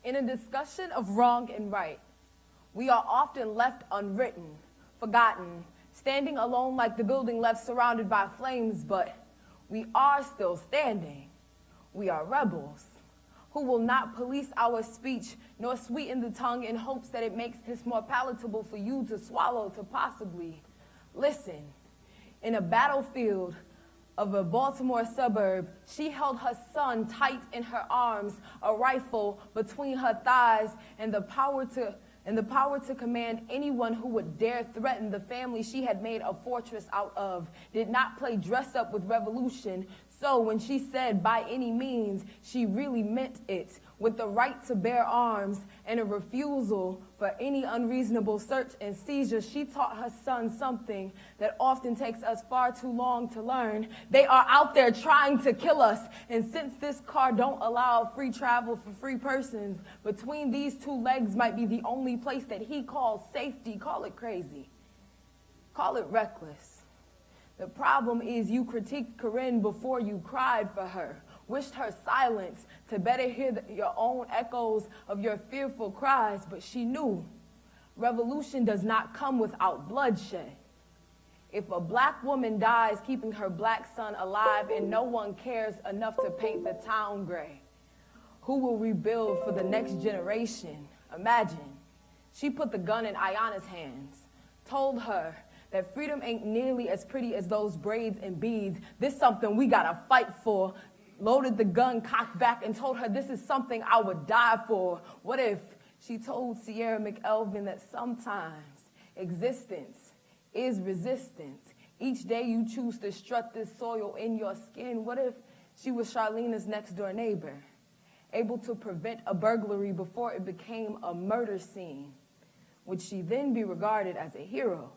In a discussion of wrong and right, we are often left unwritten, forgotten, standing alone like the building left surrounded by flames, but we are still standing. We are rebels who will not police our speech nor sweeten the tongue in hopes that it makes this more palatable for you to swallow, to possibly listen. In a battlefield of a Baltimore suburb, she held her son tight in her arms, a rifle between her thighs, and the power to command anyone who would dare threaten the family she had made a fortress out of. Did not play dress up with revolution. So when she said by any means, she really meant it, with the right to bear arms and a refusal for any unreasonable search and seizure. She taught her son something that often takes us far too long to learn. They are out there trying to kill us, and since this car don't allow free travel for free persons, between these two legs might be the only place that he calls safety. Call it crazy. Call it reckless. The problem is you critiqued Korryn before you cried for her, wished her silence to better hear your own echoes of your fearful cries, but she knew revolution does not come without bloodshed. If a black woman dies keeping her black son alive and no one cares enough to paint the town gray, who will rebuild for the next generation? Imagine. She put the gun in Ayana's hands, told her that freedom ain't nearly as pretty as those braids and beads. This something we gotta fight for. Loaded the gun, cocked back, and told her this is something I would die for. What if she told Sierra McElvin that sometimes existence is resistance? Each day you choose to strut this soil in your skin. What if she was Charlena's next door neighbor, able to prevent a burglary before it became a murder scene? Would she then be regarded as a hero?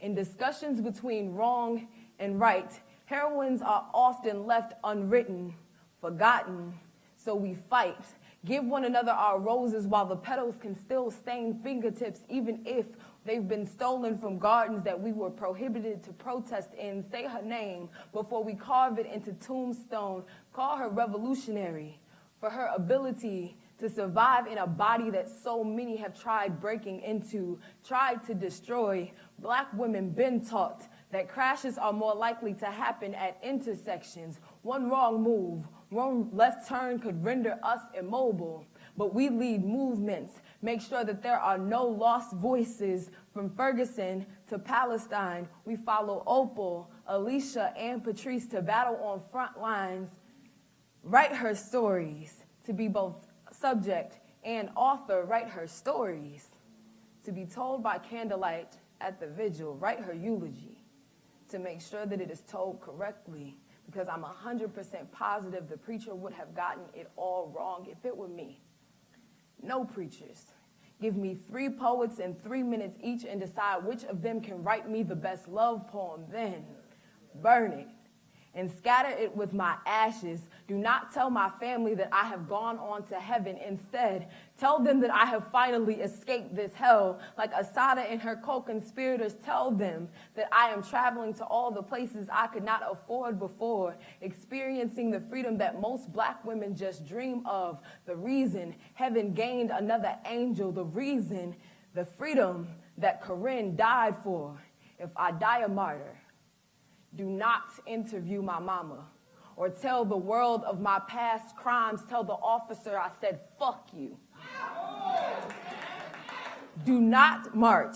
In discussions between wrong and right, heroines are often left unwritten, forgotten, so we fight. Give one another our roses while the petals can still stain fingertips, even if they've been stolen from gardens that we were prohibited to protest in. Say her name before we carve it into tombstone. Call her revolutionary for her ability to survive in a body that so many have tried breaking into, tried to destroy. Black women been taught that crashes are more likely to happen at intersections. One wrong move, one left turn could render us immobile. But we lead movements, make sure that there are no lost voices. From Ferguson to Palestine, we follow Opal, Alicia, and Patrice to battle on front lines. Write her stories, to be both subject and author. Write her stories, to be told by candlelight at the vigil. Write her eulogy, to make sure that it is told correctly, because I'm 100% positive the preacher would have gotten it all wrong if it were me. No preachers. Give me 3 poets in 3 minutes each and decide which of them can write me the best love poem. Then burn it and scatter it with my ashes. Do not tell my family that I have gone on to heaven. Instead, tell them that I have finally escaped this hell. Like Asada and her co-conspirators, tell them that I am traveling to all the places I could not afford before, experiencing the freedom that most black women just dream of. The reason heaven gained another angel, the reason, the freedom that Korryn died for. If I die a martyr, do not interview my mama or tell the world of my past crimes. Tell the officer I said, fuck you. Do not march.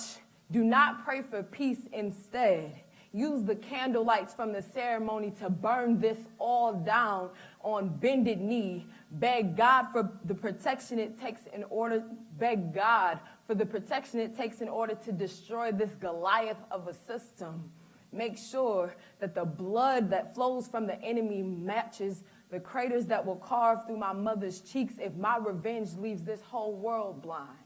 Do not pray for peace instead. Use the candle lights from the ceremony to burn this all down on bended knee. Beg God for the protection it takes in order, beg God for the protection it takes in order to destroy this Goliath of a system. Make sure that the blood that flows from the enemy matches the craters that will carve through my mother's cheeks if my revenge leaves this whole world blind.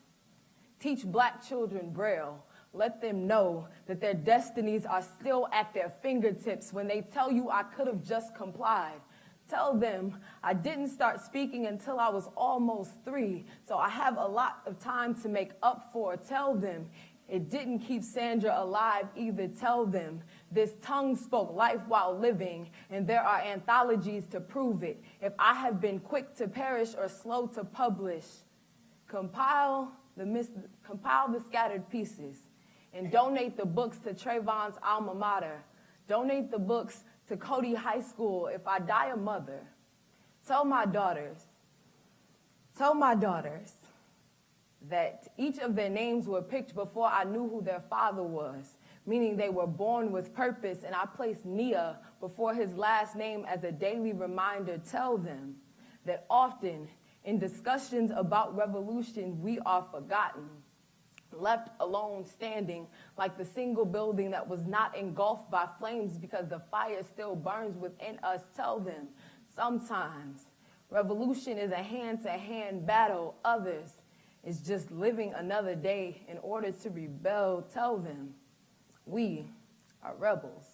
Teach black children Braille. Let them know that their destinies are still at their fingertips. When they tell you I could have just complied, tell them I didn't start speaking until I was almost 3, so I have a lot of time to make up for. Tell them It didn't keep Sandra alive either. Tell them this tongue spoke life while living, and there are anthologies to prove it. If I have been quick to perish or slow to publish, compile the scattered pieces and donate the books to Trayvon's alma mater. Donate the books to Cody High School if I die a mother. Tell my daughters that each of their names were picked before I knew who their father was, meaning they were born with purpose, and I placed Nia before his last name as a daily reminder. Tell them that often in discussions about revolution, we are forgotten, left alone standing like the single building that was not engulfed by flames because the fire still burns within us. Tell them sometimes revolution is a hand-to-hand battle. Others is just living another day in order to rebel. Tell them we are rebels.